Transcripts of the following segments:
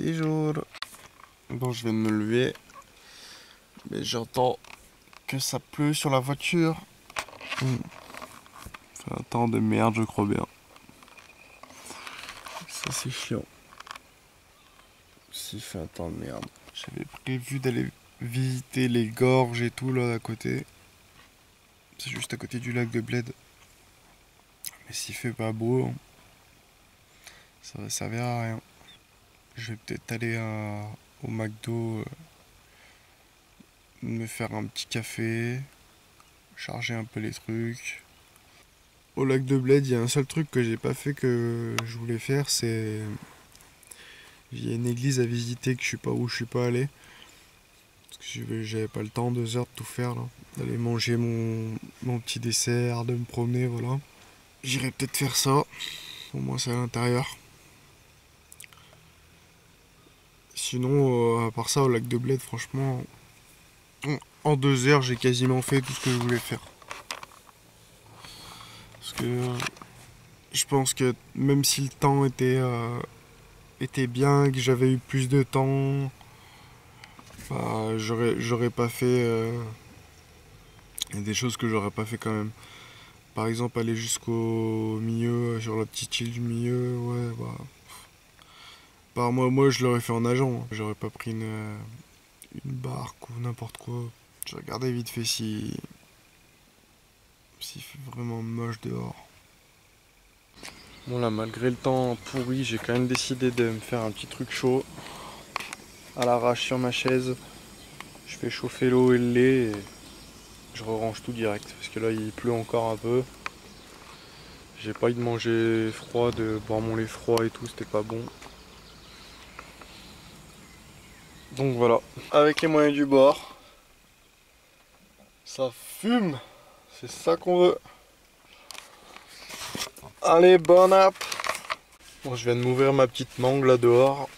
Bonjour. Bon, je viens de me lever, mais j'entends que ça pleut sur la voiture. C'est un temps de merde, je crois bien. Ça, c'est chiant. S'il fait un temps de merde. J'avais prévu d'aller visiter les gorges et tout là à côté. C'est juste à côté du lac de Bled. Mais s'il fait pas beau, ça va servir à rien. Je vais peut-être aller au McDo, me faire un petit café, charger un peu les trucs. Au lac de Bled, il y a un seul truc que j'ai pas fait que je voulais faire, c'est... Il y a une église à visiter que je suis pas allé. Parce que j'avais pas le temps, 2 heures de tout faire là. D'aller manger mon petit dessert, de me promener, voilà. J'irai peut-être faire ça. Au moins c'est à l'intérieur. Sinon, à part ça, au lac de Bled, franchement, en 2 heures, j'ai quasiment fait tout ce que je voulais faire. Parce que je pense que même si le temps était bien, que j'avais eu plus de temps, bah, j'aurais pas fait... Il y a des choses que j'aurais pas fait quand même. Par exemple, aller jusqu'au milieu, sur la petite île du milieu, ouais, bah... Par moi, je l'aurais fait en nageant. J'aurais pas pris une barque ou n'importe quoi. Je regardais vite fait s'il fait vraiment moche dehors. Bon là, malgré le temps pourri, j'ai quand même décidé de me faire un petit truc chaud. À l'arrache sur ma chaise. Je fais chauffer l'eau et le lait et je range tout direct. Parce que là, il pleut encore un peu. J'ai pas envie de manger froid, de boire mon lait froid et tout, c'était pas bon. Donc voilà, avec les moyens du bord, ça fume, c'est ça qu'on veut. Allez, bon app. Bon, je viens de m'ouvrir ma petite mangue là dehors,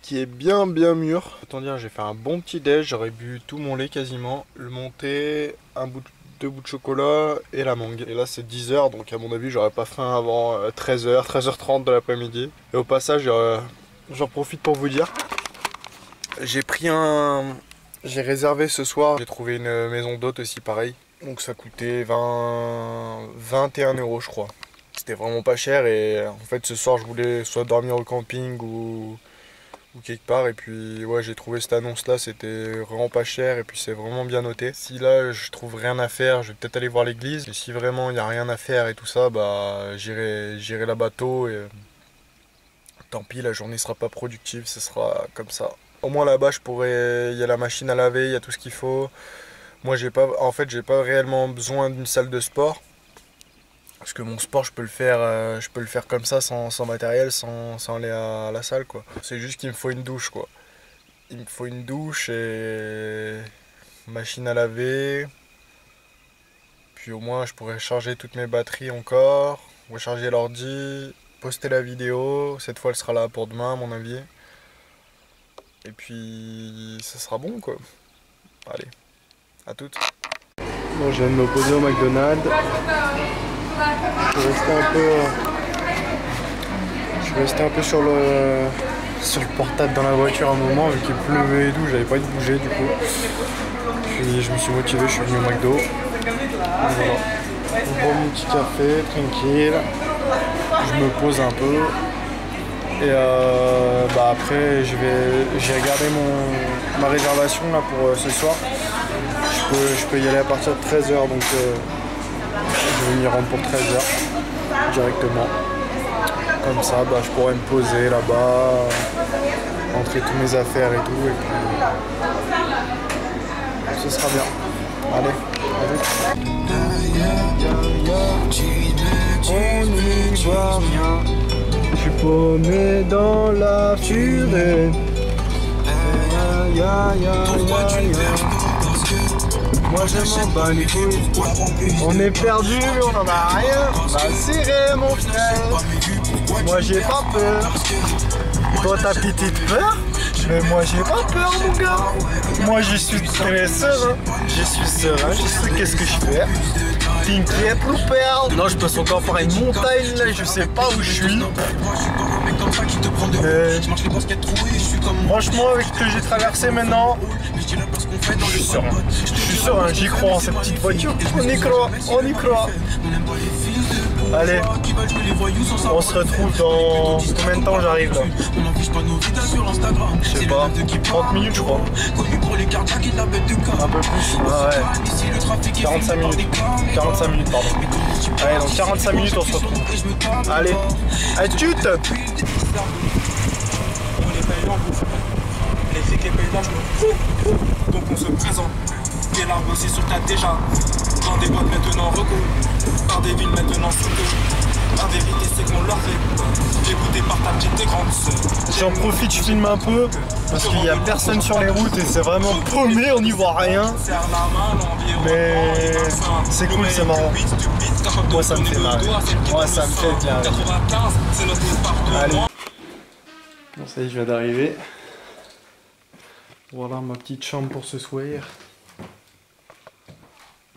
qui est bien mûre. Autant dire, j'ai fait un bon petit déj, j'aurais bu tout mon lait quasiment, le monté, 2 bouts de chocolat et la mangue. Et là c'est 10 h, donc à mon avis j'aurais pas faim avant 13 h, 13h30 de l'après-midi. Et au passage, j'en profite pour vous dire. J'ai réservé ce soir, j'ai trouvé une maison d'hôte aussi pareil. Donc ça coûtait 21 € je crois. C'était vraiment pas cher et en fait ce soir je voulais soit dormir au camping ou quelque part. Et puis ouais, j'ai trouvé cette annonce là, c'était vraiment pas cher et puis c'est vraiment bien noté. Si là je trouve rien à faire, je vais peut-être aller voir l'église. Et si vraiment il n'y a rien à faire et tout ça, bah j'irai là-bas tôt et tant pis, la journée sera pas productive, ce sera comme ça. Au moins là-bas, il y a la machine à laver, il y a tout ce qu'il faut. Moi, j'ai pas réellement besoin d'une salle de sport. Parce que mon sport, je peux le faire comme ça, sans matériel, sans aller à la salle, quoi. C'est juste qu'il me faut une douche, quoi. Il me faut une douche et machine à laver. Puis au moins, je pourrais charger toutes mes batteries encore, recharger l'ordi, poster la vidéo. Cette fois, elle sera là pour demain, à mon avis. Et puis ça sera bon quoi. Allez, à toutes. Bon, je viens de me poser au McDonald's. Je suis resté un peu sur le portable dans la voiture un moment vu qu'il pleuvait et tout, j'avais pas envie de bouger du coup. Puis je me suis motivé, je suis venu au McDo. Voilà. Je bois mon petit café, tranquille. Je me pose un peu. Et bah après j'ai regardé ma réservation là pour ce soir. Je peux y aller à partir de 13 h, donc je vais m'y rendre pour 13 h directement. Comme ça bah, je pourrais me poser là-bas, rentrer toutes mes affaires et tout et puis ce sera bien. Allez, à vite. On n'y voit rien. Je suis paumé dans la furée. Pourquoi tu me perds? Moi je m'en bats les couilles. On est perdu, on en a rien à cirer mon frère. Moi j'ai pas peur. Toi t'as petite peur? Mais moi j'ai pas peur mon gars. Moi je suis très serein. Je sais qu'est-ce que je fais. T'inquiète, Loupère. Non, je passe encore par une montagne là, je sais pas où je suis. Franchement, avec ce que j'ai traversé maintenant, je suis serein. Je suis serein, j'y crois en cette petite voiture. On y croit, on y croit. Allez, on se retrouve dans combien de temps j'arrive là? Je sais pas, 30 minutes je crois. Un peu plus, ah ouais. 45 minutes. 45 minutes pardon. Allez, dans 45 minutes on se retrouve. Allez, à tute. Les flics, les paysans, je me fous. Donc on se présente. Quel arbre aussi sur ta déjà. Dans des boîtes maintenant recours. Par des villes maintenant sous deux. La vérité c'est qu'on leur fait. Écouté par ta petite et grande sœur. J'en profite, je filme un peu. Parce qu'il n'y a personne sur les routes et c'est vraiment paumé, on n'y voit rien. Mais c'est cool, c'est marrant. Moi ça me fait marrer. Moi ça me fait bien. Allez. Bon ça y est, je viens d'arriver. Voilà ma petite chambre pour ce soir.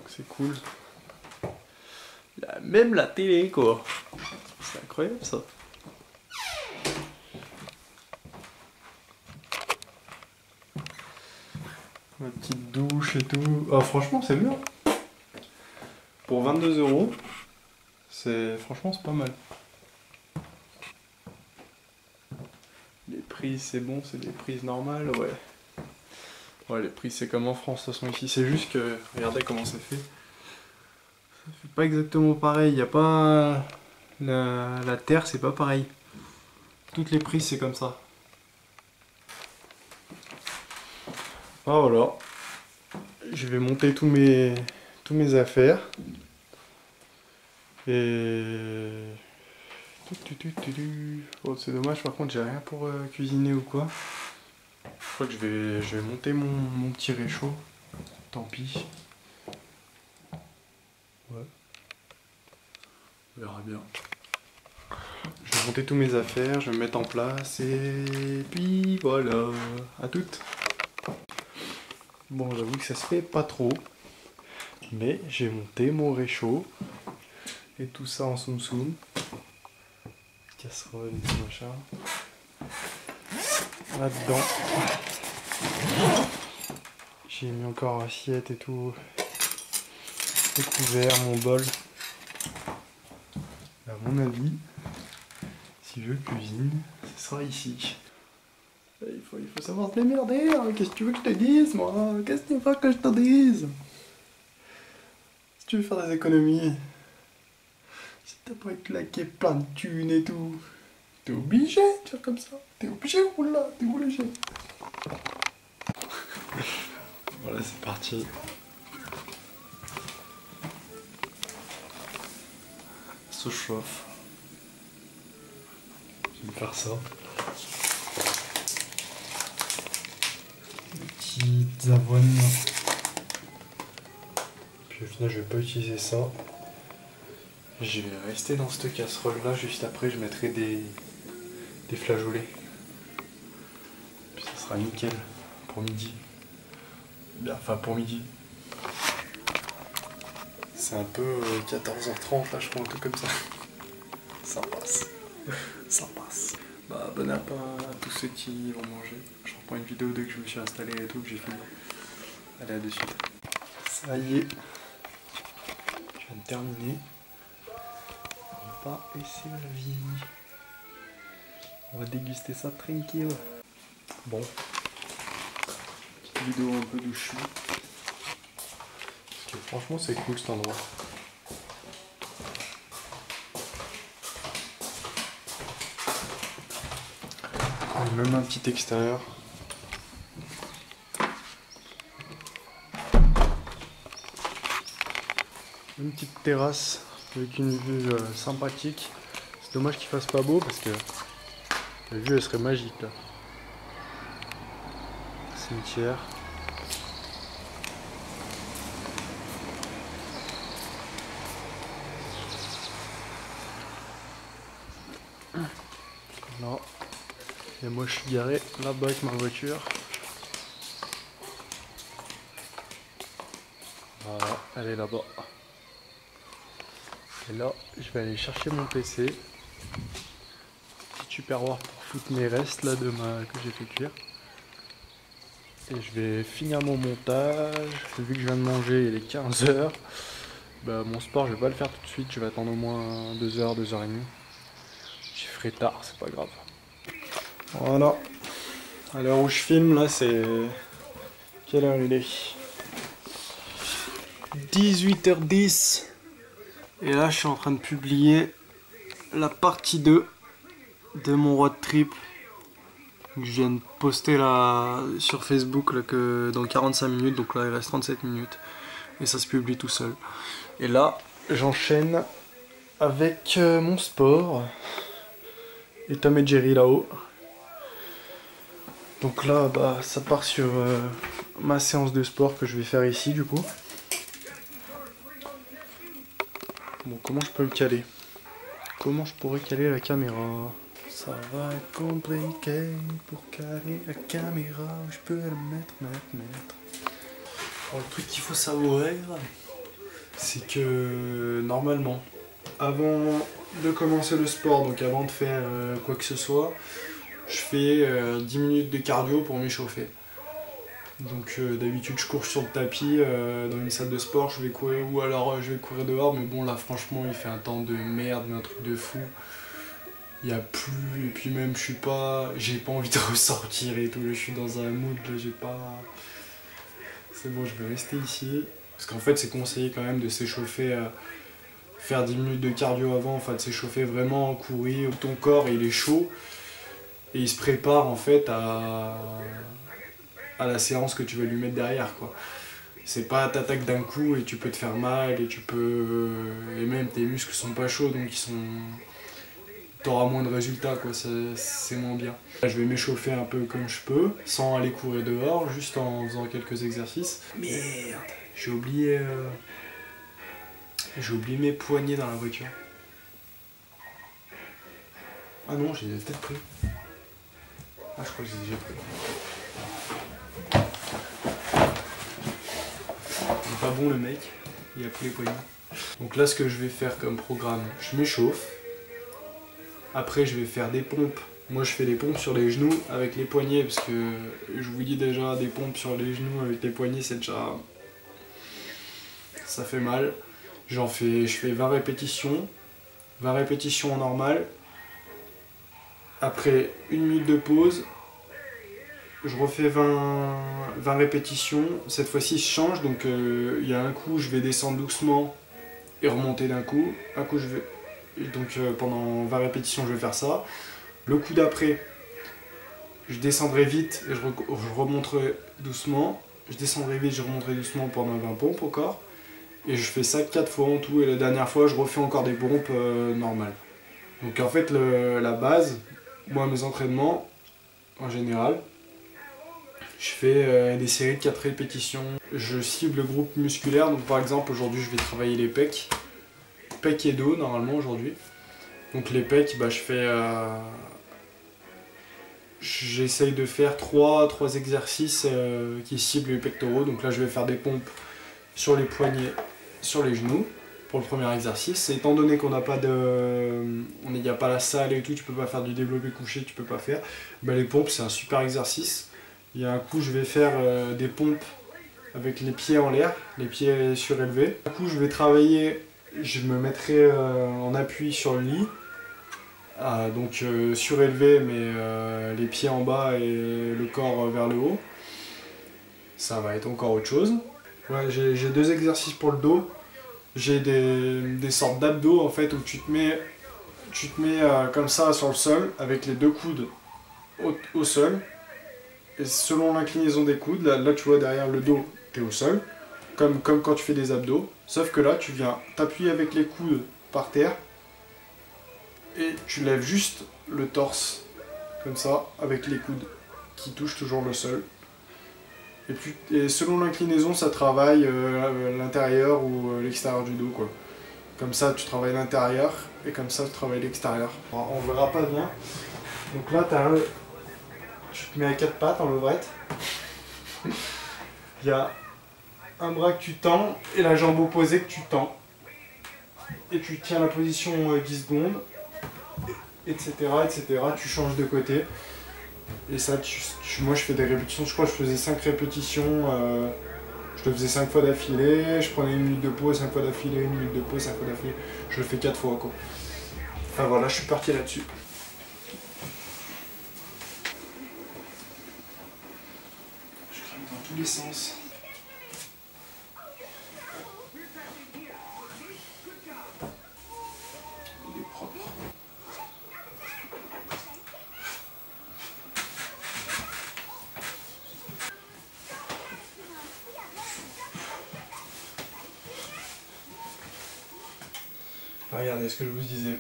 C'est cool. Il y a même la télé quoi. C'est incroyable ça. Ma petite douche et tout. Ah franchement c'est bien. Pour 22 €, franchement c'est pas mal. Les prises c'est bon, c'est des prises normales, ouais. Ouais les prises c'est comme en France de toute façon ici, c'est juste que regardez comment c'est fait. Ça fait pas exactement pareil, il n'y a pas la terre c'est pas pareil. Toutes les prises c'est comme ça. Ah voilà. Je vais monter tous mes affaires. Et... Oh, c'est dommage par contre j'ai rien pour cuisiner ou quoi. Je crois que je vais monter mon petit réchaud. Tant pis. Ouais. On verra bien. Je vais monter tous mes affaires, je vais me mettre en place et puis voilà. À toutes. Bon j'avoue que ça se fait pas trop. Mais j'ai monté mon réchaud. Et tout ça en soum soum. Casserole et tout machin. Là-dedans. J'ai mis encore assiette et tout. Les couverts, mon bol. À mon avis, si je cuisine, ce sera ici. Il faut savoir se démerder, hein. Qu'est-ce que tu veux que je te dise, moi? Qu'est-ce que tu veux que je te dise? Si tu veux faire des économies, si t'as pas claqué plein de thunes et tout, t'es obligé de faire comme ça. T'es obligé, oula, t'es obligé. Voilà, c'est parti. Ça chauffe. Je vais faire ça. Des petites avoines. Puis au final, je vais pas utiliser ça. Je vais rester dans cette casserole là. Juste après, je mettrai des flageolets. Puis ça sera nickel pour midi. Bien, enfin pour midi. C'est un peu 14h30 là, je crois, un truc comme ça. Ça passe. Ça passe. Bah, bon appétit à tous ceux qui vont manger. Je reprends une vidéo dès que je me suis installé et tout, que j'ai fini. Allez, à de suite. Ça y est. Je viens de terminer. Repas et servi. On va déguster ça tranquille. Bon. Petite vidéo un peu d'où je suis. Parce que franchement, c'est cool cet endroit. Même un petit extérieur. Une petite terrasse avec une vue sympathique. C'est dommage qu'il fasse pas beau parce que la vue elle serait magique là. Cimetière. Voilà. Et moi je suis garé là-bas avec ma voiture. Voilà, elle est là-bas. Et là, je vais aller chercher mon PC. Petit tupperware pour foutre mes restes là que j'ai fait cuire. Et je vais finir mon montage. Vu que je viens de manger, il est 15 h. Bah, mon sport, je vais pas le faire tout de suite. Je vais attendre au moins 2 h, 2 h 30. J'y ferai tard, c'est pas grave. Voilà. À l'heure où je filme, là, c'est... Quelle heure il est? 18h10. Et là, je suis en train de publier la partie 2 de mon road trip. Je viens de poster là sur Facebook là, que dans 45 minutes, donc là il reste 37 minutes. Et ça se publie tout seul. Et là, j'enchaîne avec mon sport. Et Tom et Jerry là-haut. Donc là, bah, ça part sur ma séance de sport que je vais faire ici du coup. Bon, comment je peux le caler? Comment je pourrais caler la caméra? Ça va être compliqué pour caler la caméra. Je peux le mettre. Alors, le truc qu'il faut savourer, c'est que normalement, avant de commencer le sport, donc avant de faire quoi que ce soit, je fais 10 minutes de cardio pour m'échauffer. Donc d'habitude je cours sur le tapis dans une salle de sport, je vais courir ou alors je vais courir dehors, mais bon là franchement il fait un temps de merde, mais un truc de fou. Il n'y a plus, et puis même j'ai pas envie de ressortir et tout, je suis dans un mood, là j'ai pas... C'est bon, je vais rester ici. Parce qu'en fait c'est conseillé quand même de s'échauffer, faire 10 minutes de cardio avant, enfin de s'échauffer vraiment, courir, ton corps il est chaud. Et il se prépare en fait à la séance que tu vas lui mettre derrière quoi. C'est pas t'attaques d'un coup et tu peux te faire mal et et même tes muscles sont pas chauds donc t'auras moins de résultats quoi, c'est moins bien. Là, je vais m'échauffer un peu comme je peux, sans aller courir dehors, juste en faisant quelques exercices. Merde, j'ai oublié mes poignets dans la voiture. Ah non, je les ai peut-être pris. Ah, je crois que j'ai déjà pris. Il est pas bon le mec, il a pris les poignets. Donc là, ce que je vais faire comme programme, je m'échauffe. Après, je vais faire des pompes. Moi, je fais des pompes sur les genoux avec les poignets parce que je vous dis déjà, des pompes sur les genoux avec les poignets, c'est déjà... Ça fait mal. Je fais 20 répétitions. 20 répétitions en normal. Après 1 minute de pause, je refais 20 répétitions. Cette fois-ci, je change. Donc, il y a un coup, je vais descendre doucement et remonter d'un coup. Un coup, donc, pendant 20 répétitions, je vais faire ça. Le coup d'après, je descendrai vite et je remonterai doucement. Je descendrai vite, je remonterai doucement pendant 20 pompes encore. Et je fais ça 4 fois en tout. Et la dernière fois, je refais encore des pompes normales. Donc, en fait, la base... Moi, mes entraînements, en général, je fais des séries de 4 répétitions. Je cible le groupe musculaire, donc par exemple, aujourd'hui, je vais travailler les pecs. Pecs et dos, normalement, aujourd'hui. Donc les pecs, bah, j'essaye de faire 3 exercices qui ciblent les pectoraux. Donc là, je vais faire des pompes sur les poignets, sur les genoux. Pour le premier exercice, étant donné qu'on n'a pas il n'y a pas la salle et tout, tu peux pas faire du développé couché, tu peux pas faire. Bah, les pompes, c'est un super exercice. Il y a un coup, je vais faire des pompes avec les pieds en l'air, les pieds surélevés. Un coup, je vais travailler, je me mettrai en appui sur le lit, donc surélevé, mais les pieds en bas et le corps vers le haut. Ça va être encore autre chose. Ouais, j'ai 2 exercices pour le dos. J'ai des sortes d'abdos en fait où tu te mets comme ça sur le sol avec les 2 coudes au sol. Et selon l'inclinaison des coudes, là tu vois derrière le dos, tu es au sol. Comme quand tu fais des abdos. Sauf que là tu viens t'appuyer avec les coudes par terre. Et tu lèves juste le torse comme ça avec les coudes qui touchent toujours le sol. Et selon l'inclinaison, ça travaille l'intérieur ou l'extérieur du dos, quoi. Comme ça, tu travailles l'intérieur et comme ça, tu travailles l'extérieur. On verra pas bien. Donc là, tu te mets à 4 pattes en levrette. Il y a un bras que tu tends et la jambe opposée que tu tends. et tu tiens la position 10 secondes, etc., etc. Tu changes de côté. Et ça, moi je fais des répétitions, je crois que je faisais 5 répétitions, je le faisais 5 fois d'affilée, je prenais 1 minute de pause, 5 fois d'affilée, 1 minute de pause, 5 fois d'affilée, je le fais 4 fois quoi. Enfin voilà, je suis parti là-dessus. Je crame dans tous les sens. Il est propre. Regardez ce que je vous disais.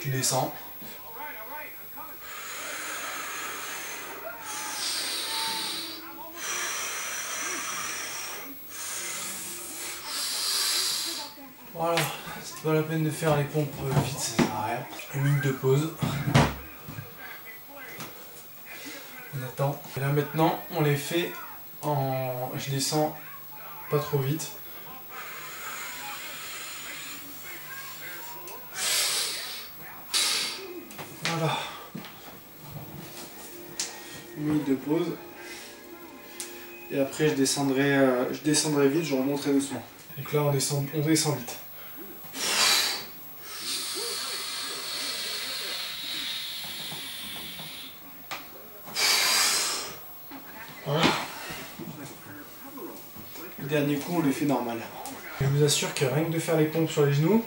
Tu descends. Voilà, c'est pas la peine de faire les pompes vite, ça sert à rien. 1 minute de pause. On attend. Et là maintenant, on les fait en... Je descends pas trop vite. Voilà. 1 minute de pause. Et après je descendrai vite, je remonterai doucement. Donc là on descend vite. Voilà. Le dernier coup on les fait normal. Je vous assure que rien que de faire les pompes sur les genoux,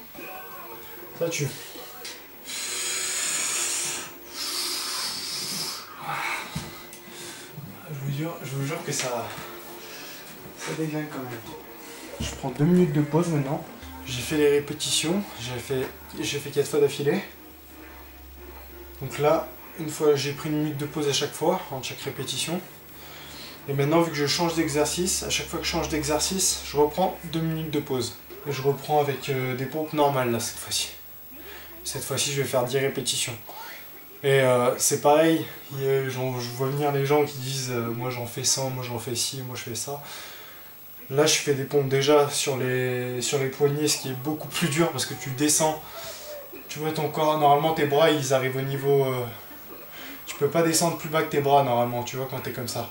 ça tue. Je vous jure que ça déglingue quand même. Je prends 2 minutes de pause maintenant. J'ai fait les répétitions, j'ai fait 4 fois d'affilée. Donc là, une fois j'ai pris 1 minute de pause à chaque fois, entre chaque répétition. Et maintenant, vu que je change d'exercice, à chaque fois que je change d'exercice, je reprends 2 minutes de pause. Et je reprends avec des pompes normales là cette fois-ci. Cette fois-ci, je vais faire 10 répétitions. Et c'est pareil, je vois venir les gens qui disent moi j'en fais 100, moi j'en fais ci, moi je fais ça. Là je fais des pompes déjà sur les poignets, ce qui est beaucoup plus dur parce que tu descends. Tu vois ton corps, normalement tes bras ils arrivent au niveau... tu peux pas descendre plus bas que tes bras normalement, tu vois, quand t'es comme ça.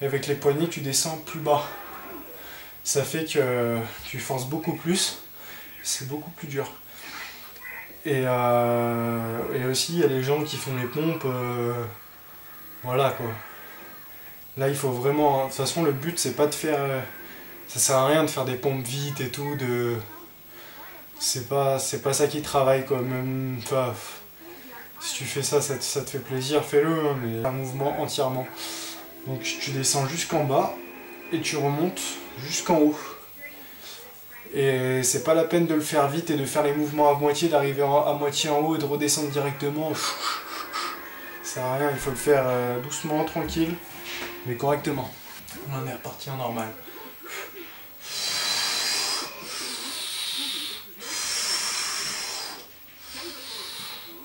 Et avec les poignets tu descends plus bas. Ça fait que tu forces beaucoup plus, c'est beaucoup plus dur. Et aussi, il y a les gens qui font les pompes, voilà quoi. Là, il faut vraiment... De toute façon, le but, c'est pas de faire... ça sert à rien de faire des pompes vite et tout, c'est pas ça qui travaille quoi. Même, enfin, si tu fais ça, ça te fait plaisir, fais-le, hein, mais un mouvement entièrement. Donc tu descends jusqu'en bas et tu remontes jusqu'en haut. Et c'est pas la peine de le faire vite et de faire les mouvements à moitié, d'arriver à moitié en haut et de redescendre directement. Ça sert à rien, il faut le faire doucement, tranquille, mais correctement. On en est reparti en normal.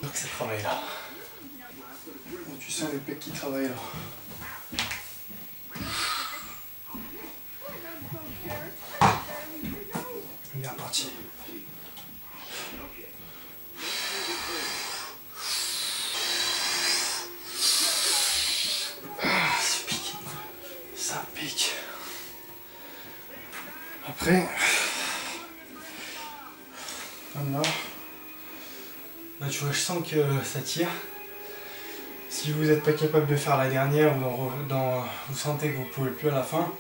Donc ça travaille là. Bon, tu sens les pecs qui travaillent là. On est reparti. Ça pique. Ça pique. Après, voilà. Là tu vois, je sens que ça tire. Si vous n'êtes pas capable de faire la dernière ou vous sentez que vous ne pouvez plus à la fin,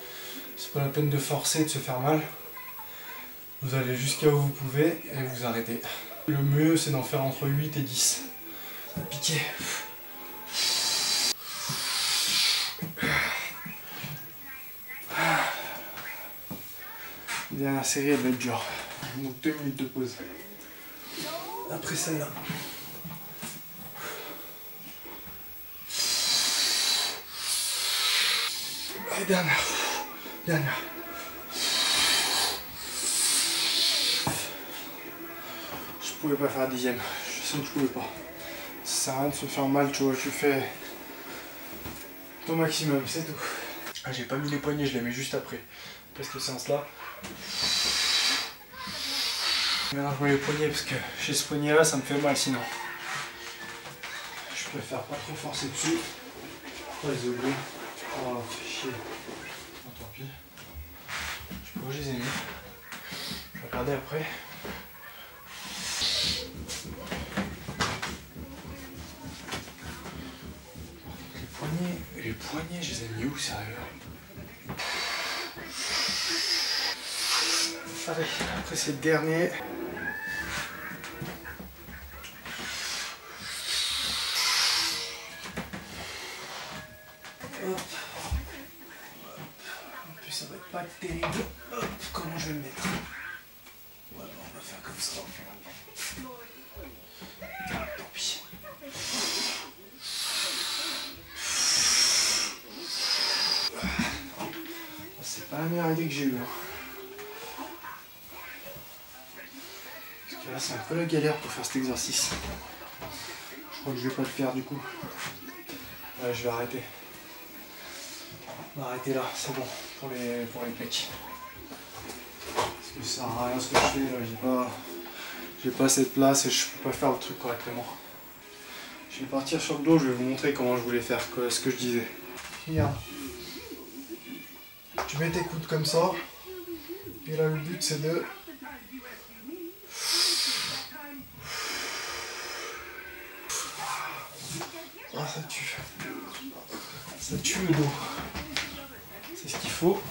c'est pas la peine de forcer, de se faire mal. Vous allez jusqu'à où vous pouvez et vous arrêtez. Le mieux c'est d'en faire entre 8 et 10. Ça va piquer. La dernière série elle va être dure. Donc 2 minutes de pause. Après celle-là. Et dernière. Je pouvais pas faire 10e, je sais que je pouvais pas. Ça sert à rien de se faire mal, tu vois, tu fais ton maximum, c'est tout. Ah, j'ai pas mis les poignets, je les mets juste après cette séance là. Maintenant je mets les poignets parce que chez ce poignet là ça me fait mal sinon. Je préfère pas trop forcer dessus. Oh désolé. Oh fait chier. Oh, tant pis. Je sais pas où je les ai mis. Je vais regarder après. Les poignets, je les ai mis où sérieux? Allez, après c'est le dernier. Hop. En plus ça va être pas terrible. Hop, comment je vais le mettre? Voilà, on va faire comme ça. Tant pis. C'est pas la meilleure idée que j'ai eue. Parce que là c'est un peu la galère pour faire cet exercice. Je crois que je vais pas le faire du coup. Je vais arrêter. On va arrêter là, c'est bon pour les pecs. Parce que ça sert à rien ce que je fais là, j'ai pas assez de place et je peux pas faire le truc correctement. Je vais partir sur le dos, je vais vous montrer comment je voulais faire, ce que je disais. Regarde. Tu mets tes coudes comme ça. Et là le but c'est de... Ah ça tue. Ça tue le dos. C'est ce qu'il faut.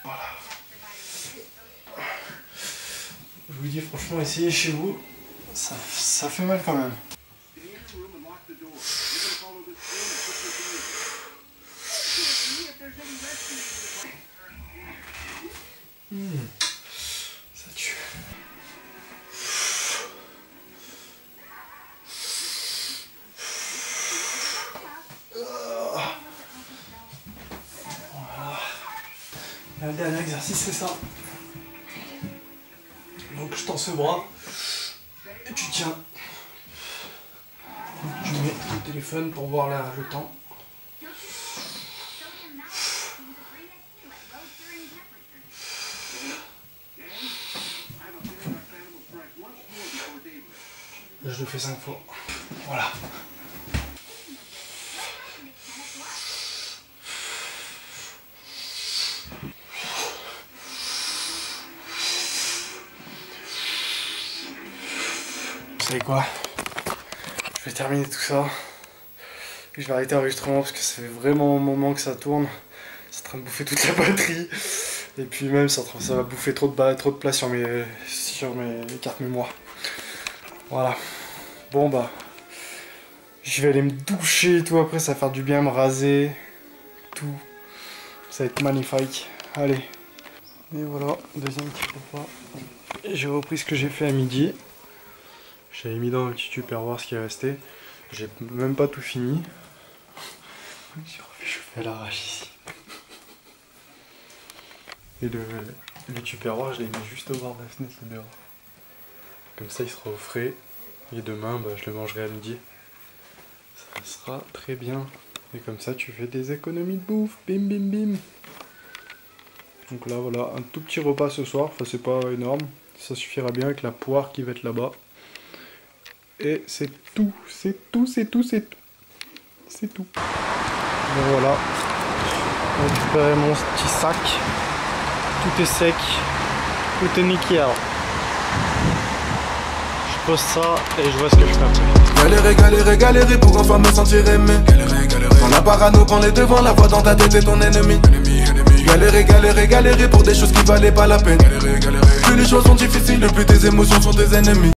Voilà. Je vous dis franchement, essayez chez vous. Ça fait mal quand même. Ça tue. Voilà. Et le dernier exercice c'est ça. Donc je tends ce bras. Et tu tiens. Je mets le téléphone pour voir le temps. Là, je le fais 5 fois. Voilà. Vous savez quoi? Je vais terminer tout ça. Je vais arrêter l'enregistrement parce que ça fait vraiment un moment que ça tourne. C'est en train de bouffer toute la batterie. Et puis même ça va bouffer trop de place sur mes cartes mémoire. Voilà. Bon bah. Je vais aller me doucher et tout. Après ça va faire du bien, me raser. Tout. Ça va être magnifique. Allez. Et voilà. Deuxième petit repas. J'ai repris ce que j'ai fait à midi. J'avais mis dans un petit tupperware ce qui est resté. J'ai même pas tout fini. Je fais à l'arrache ici. Et le tupperware, je l'ai mis juste au bord de la fenêtre dehors. Comme ça, il sera au frais. Et demain, bah, je le mangerai à midi. Ça sera très bien. Et comme ça, tu fais des économies de bouffe. Bim, bim, bim. Donc là, voilà, un tout petit repas ce soir. Enfin, c'est pas énorme. Ça suffira bien avec la poire qui va être là-bas. Et c'est tout, c'est tout, c'est tout, c'est tout. C'est tout. Bon voilà. J'ai récupéré mon petit sac. Tout est sec. Tout est nickel. Je pose ça et je vois ce que je fais après. Galérer, galérer, galérer pour enfin me sentir aimé. Galérer, galérer. Quand la parano prend les devants, la voix dans ta tête est ton ennemi. Galérer, galérer, galérer pour des choses qui valaient pas la peine. Galérer, galérer. Plus les choses sont difficiles, plus tes émotions sont tes ennemis.